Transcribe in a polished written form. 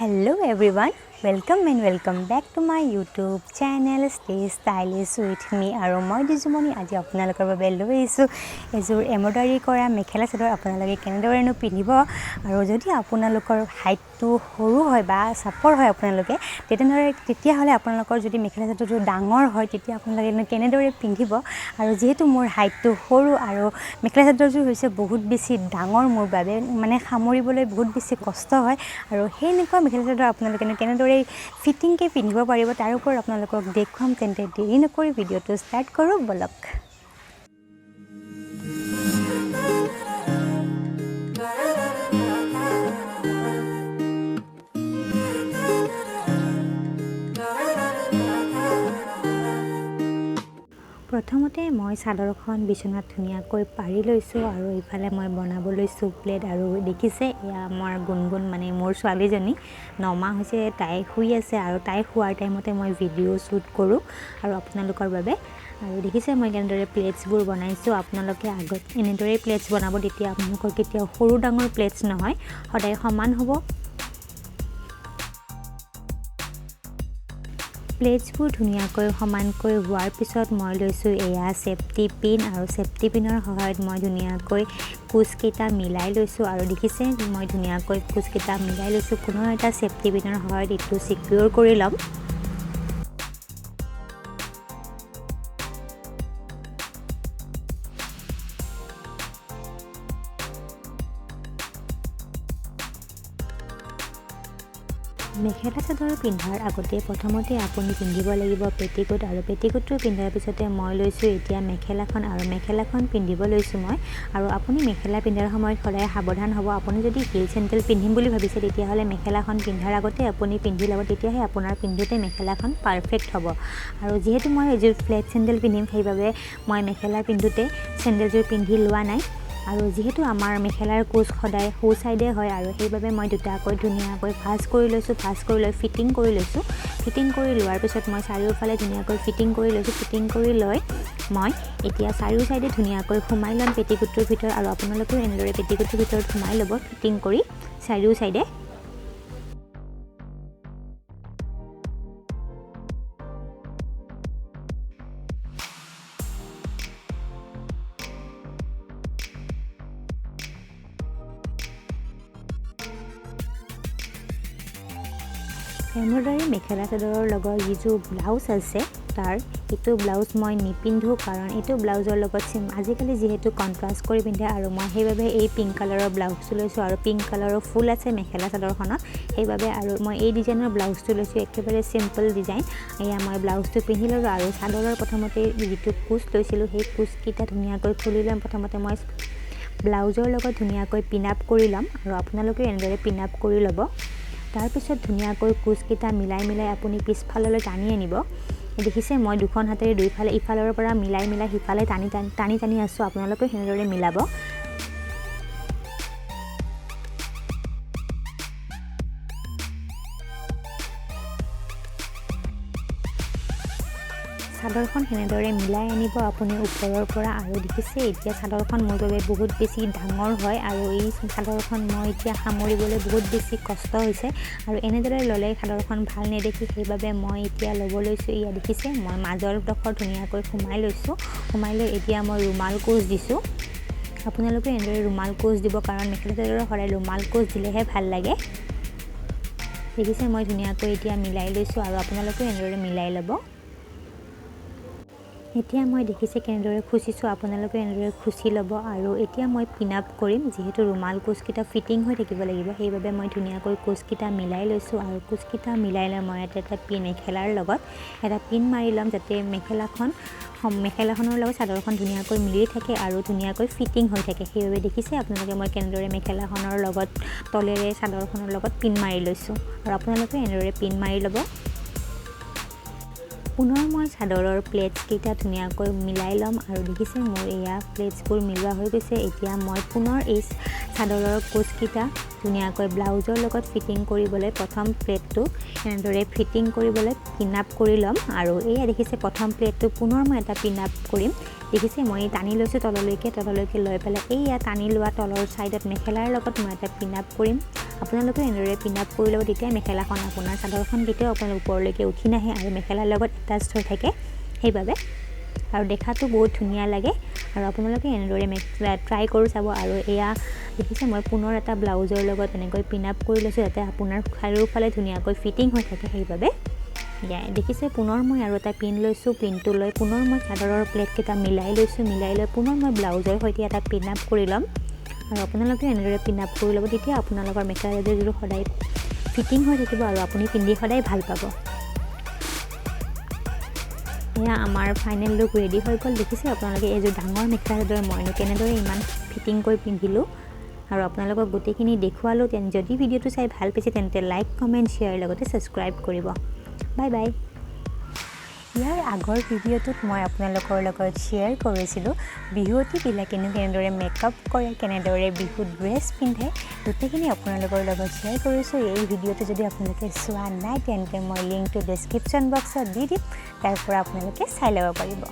Hello everyone, welcome back to my YouTube channel Stay Stylish with me আৰু মই দিজুমনি আজি আপোনালোকৰ বাবে লৈ আহিছো এজোৰ এমব্ৰইডাৰী কৰা মেখেলা চাদৰ আপোনালোকে কেনেদৰেনো পিন্ধিব আৰু যদি আপোনালোকৰ হাইটটো সৰু হয় বা চাপৰ হয় আপোনালোকে তেতিয়া হলে আপোনালোকৰ যদি মেখেলা চাদৰটো ডাঙৰ হয় তেতিয়া আপোনালোকে কেনেদৰে পিন্ধিব আৰু যেহেতু মোৰ হাইটটো সৰু আৰু মেখেলা চাদৰটো হৈছে বহুত বেছি ডাঙৰ মোৰ বাবে মানে সামৰিবলৈ বহুত বেছি কষ্ট হয় আৰু হেনেকুৱা মেখেলা চাদৰ আপোনালোকে কেনেদৰে ফিটিং কে পিন্ধিব পাৰিব তাৰ ওপৰত আপোনালোকক দেখুৱাম তেন্তে দেৰি নকৰি ভিডিওটো ষ্টাৰ্ট কৰো বলক প্ৰথমতে মই চাদৰখন বিছনাত ধুনিয়াকৈ পাৰি লৈছো আৰু ইফালে মই বনাব লৈছো প্লেট আৰু দেখিছে এয়া আমাৰ গুণগুণ মানে মোৰ ছোৱালীজনী 9 মাহ হৈছে তাই শুই আছে আৰু তাই শুৱাৰ টাইমতে মই ভিডিও শুট কৰো আৰু আপোনালোকৰ বাবে আৰু দেখিছে মই কেনেদৰে প্লেটছবোৰ বনাইছো আপোনালোকে আগত এনেদৰে প্লেটছ বনাব তেতিয়া আপোনালোকৰ কেতিয়াও সৰু ডাঙৰ প্লেটছ নহয় সদায় সমান হ'ব প্লেটছবোৰ ধুনিয়াকৈ সমানকৈ হোৱাৰ পিছত মই লৈছো এয়া সেফটি পিন আৰু সেফটি পিনৰ সহায়ত মই ধুনিয়াকৈ কুচকেটা মিলাই লৈছো আৰু দেখিছে মই ধুনিয়াকৈ কুচকেটা মিলাই লৈছো কোনো এটা সেফটি পিনৰ সহায়ত ইটো সিকিউৰ কৰি লম মেখেলা চাদৰ পিন্ধাৰ আগতে প্ৰথমতে আপুনি পিন্ধিব লাগিব পেটিকোট আৰু পেটিকোটটো পিন্ধাৰ পিছতে মই লৈছো এতিয়া মেখেলাখন আৰু মেখেলাখন পিন্ধিব লৈছো মই আৰু আপুনি মেখেলা পিন্ধাৰ সময়ত সদায় সাৱধান হ'ব আপুনি যদি হিল চেন্ডেল পিন্ধিম বুলি ভাবিছে তেতিয়া হলে মেখেলাখন পিন্ধাৰ আগতে আপুনি পিন্ধি লব তেতিয়াহে আপোনাৰ পিন্ধোতে মেখেলাখন পাৰফেক্ট হ'ব আৰু যেহেতু মই এযোৰ ফ্লেট চেন্ডেল পিন্ধিম সেইবাবে মই মেখেলা পিন্ধোতে চেন্ডেলযোৰ পিন্ধি লোৱা নাই আৰু যেহেতু আমাৰ মেখেলাৰ কোচ সদায় হো সাইডে হয় আৰু সেইবাবে মই দুটাকৈ ধুনিয়াকৈ ভাঁজ কৰি লৈছো ভাঁজ কৰি লৈ ফিটিং কৰি লৈছো ফিটিং কৰি লোৱাৰ পিছত মই চাৰিওফালে ধুনিয়াকৈ ফিটিং কৰি লৈছো ফিটিং কৰি লৈ মই এতিয়া চাৰিও সাইডে ধুনিয়াকৈ সোমাই লম পেটিকোটৰ ভিতৰ আৰু আপোনালোকেও এনেদৰে পেটিকোটৰ ভিতৰত সোমাই ল'ব ফিটিং কৰি চাৰিও সাইডে এমব্ৰইডাৰী মেখেলা চাদৰৰ লগত যিটো ব্লাউজ আছে তাৰ এটো ব্লাউজ মই নিপিন্ধো কাৰণ এটো ব্লাউজৰ লগত আজিকালি যেহেতু কন্ট্ৰাষ্ট কৰি পিন্ধে আৰু মই সেইবাবে এই পিংক কালাৰৰ ব্লাউজটো লৈছো আৰু পিংক কালাৰৰ ফুল আছে মেখেলা চাদৰখনত সেইবাবে আৰু মই এই ডিজাইনৰ ব্লাউজটো লৈছো একেবাৰে সিম্পল ডিজাইন এয়া মই ব্লাউজটো পিন্ধি ললো আৰু চাদৰৰ প্ৰথমতে যিটো কুচ লৈছিলো সেই কুচ কিটা ধুনিয়াকৈ খুলি লম প্ৰথমতে মই ব্লাউজৰ লগত ধুনিয়াকৈ পিন আপ কৰি লম আৰু আপোনালোকে এনেদৰে পিন আপ কৰি ল'ব তাৰ পিছত ধুনিয়াকৈ কুচকিটা মিলাই আপুনি পিছফাললৈ টানি আনিব দেখিছে মই দুখন হাতেৰে দুইফালে ইফালৰ পৰা মিলাই হিফালে টানি আছো আপোনালোকে হেনেদৰে মিলাব চাদৰখন হেনেদৰে মিলাই আনিব আপুনি ওপৰৰ পৰা আৰু দেখিছে এতিয়া চাদৰখন মোৰ বাবে বহুত বেছি ডাঙৰ হয় আৰু এই চাদৰখন মই এতিয়া সামৰিবলৈ বহুত বেছি কষ্ট হৈছে আৰু এনেদৰে ললে চাদৰখন ভাল নেদেখি সেইবাবে মই এতিয়া ল'ব লৈছো ইয়া দেখিছে মই মাজৰ ডখৰ ধুনিয়াকৈ সোমাই লৈছো সোমাই লৈ এতিয়া মই ৰুমাল কোচ দিছো আপোনালোকে এনেদৰে ৰুমাল কোচ দিব কাৰণ মেখেলা চাদৰৰ সদায় ৰুমাল কোচ দিলেহে ভাল লাগে দেখিছে মই ধুনিয়াকৈ এতিয়া মিলাই লৈছো আৰু আপোনালোকে এনেদৰে মিলাই ল'ব এতিয়া মই দেখিছে কেনেদৰে খুচিছো আপোনালোকে এনেদৰে খুচি ল'ব আৰু এতিয়া মই পিন আপ কৰিম যেহেতু ৰুমাল কুচকিটা ফিটিং হৈ থাকিব লাগিব সেইবাবে মই ধুনিয়াকৈ কুচকিটা মিলাই লৈছো আৰু কুচকিটা মিলাই লৈ মই এটা পিন মেখেলাৰ লগত এটা পিন মাৰি লম যাতে মেখেলাখনৰ লগত চাদৰখন ধুনিয়াকৈ মিলি থাকে আৰু ধুনিয়াকৈ ফিটিং হৈ থাকে সেইবাবে দেখিছে আপোনালোকে মই কেনেদৰে মেখেলাখনৰ লগত তলেৰে চাদৰখনৰ লগত পিন মাৰি লৈছো আৰু আপোনালোকে এনেদৰে পিন মাৰি ল'ব পুনৰ মই চাদৰৰ প্লেটছ কেইটা ধুনিয়াকৈ মিলাই লম আৰু দেখিছে মোৰ এয়া প্লেটছবোৰ মিলোৱা হৈ গৈছে এতিয়া মই পুনৰ এই চাদৰৰ কোচ কেইটা ধুনিয়াকৈ ব্লাউজৰ লগত ফিটিং কৰিবলৈ প্ৰথম প্লেটটো এনেদৰে ফিটিং কৰিবলৈ পিন আপ কৰি লম আৰু এয়া দেখিছে প্ৰথম প্লেটটো পুনৰ মই এটা পিন আপ কৰিম দেখিছে মই টানি লৈছো তললৈকে লৈ পেলাই এইয়া টানি লোৱা তলৰ সাইডত মেখেলাৰ লগত মই এটা পিন আপ কৰিম আপোনালোকে এনেদৰে পিন আপ কৰি ল'ব তেতিয়া মেখেলাখন আপোনাৰ চাদৰখন কেতিয়াও আপোনাৰ ওপৰলৈকে উঠি নাহে আৰু মেখেলাৰ লগত এটাচ হৈ থাকে সেইবাবে আৰু দেখাটো বহুত ধুনীয়া লাগে আৰু আপোনালোকে এনেদৰে ট্ৰাই কৰি চাব আৰু এয়া দেখিছে মই পুনৰ এটা ব্লাউজৰ লগত এনেকৈ পিন আপ কৰি লৈছোঁ যাতে আপোনাৰ চাৰিওফালে ধুনীয়াকৈ ফিটিং হৈ থাকে সেইবাবে দেখিছে পুনৰ মই আৰু এটা পিন লৈছোঁ পিনটো লৈ পুনৰ মই চাদৰৰ প্লেটকেইটা মিলাই লৈছোঁ মিলাই লৈ পুনৰ মই ব্লাউজৰ সৈতে এটা পিন আপ কৰি ল'ম আৰু আপোনালোকে এনেদৰে পিন আপ কৰি ল'ব তেতিয়া আপোনালোকৰ মেখেলা চাদৰযোৰ সদায় ফিটিং হৈ থাকিব আৰু আপুনি পিন্ধি সদায় ভাল পাব এয়া আমাৰ ফাইনেল লুক ৰেডি হৈ গ'ল দেখিছে আপোনালোকে এইযোৰ ডাঙৰ মেখেলা চাদৰ মইনো কেনেদৰে ইমান ফিটিং কৰি পিন্ধিলোঁ আৰু আপোনালোকক গোটেইখিনি দেখুৱালোঁ যদি ভিডিঅ'টো চাই ভাল পাইছে তেন্তে লাইক কমেণ্ট শ্বেয়াৰ লগতে ছাবস্ক্ৰাইব কৰিব বাই বাই ইয়াৰ আগৰ ভিডিঅ'টোত মই আপোনালোকৰ লগত শ্বেয়াৰ কৰিছিলোঁ বিহুৱতীবিলাকেনো কেনেদৰে মেকআপ কৰে কেনেদৰে বিহু ড্ৰেছ পিন্ধে গোটেইখিনি আপোনালোকৰ লগত শ্বেয়াৰ কৰিছোঁ এই ভিডিঅ'টো যদি আপোনালোকে চোৱা নাই তেন্তে মই লিংকটো ডেছক্ৰিপশ্যন বক্সত দি দিম তাৰ পৰা আপোনালোকে চাই ল'ব পাৰিব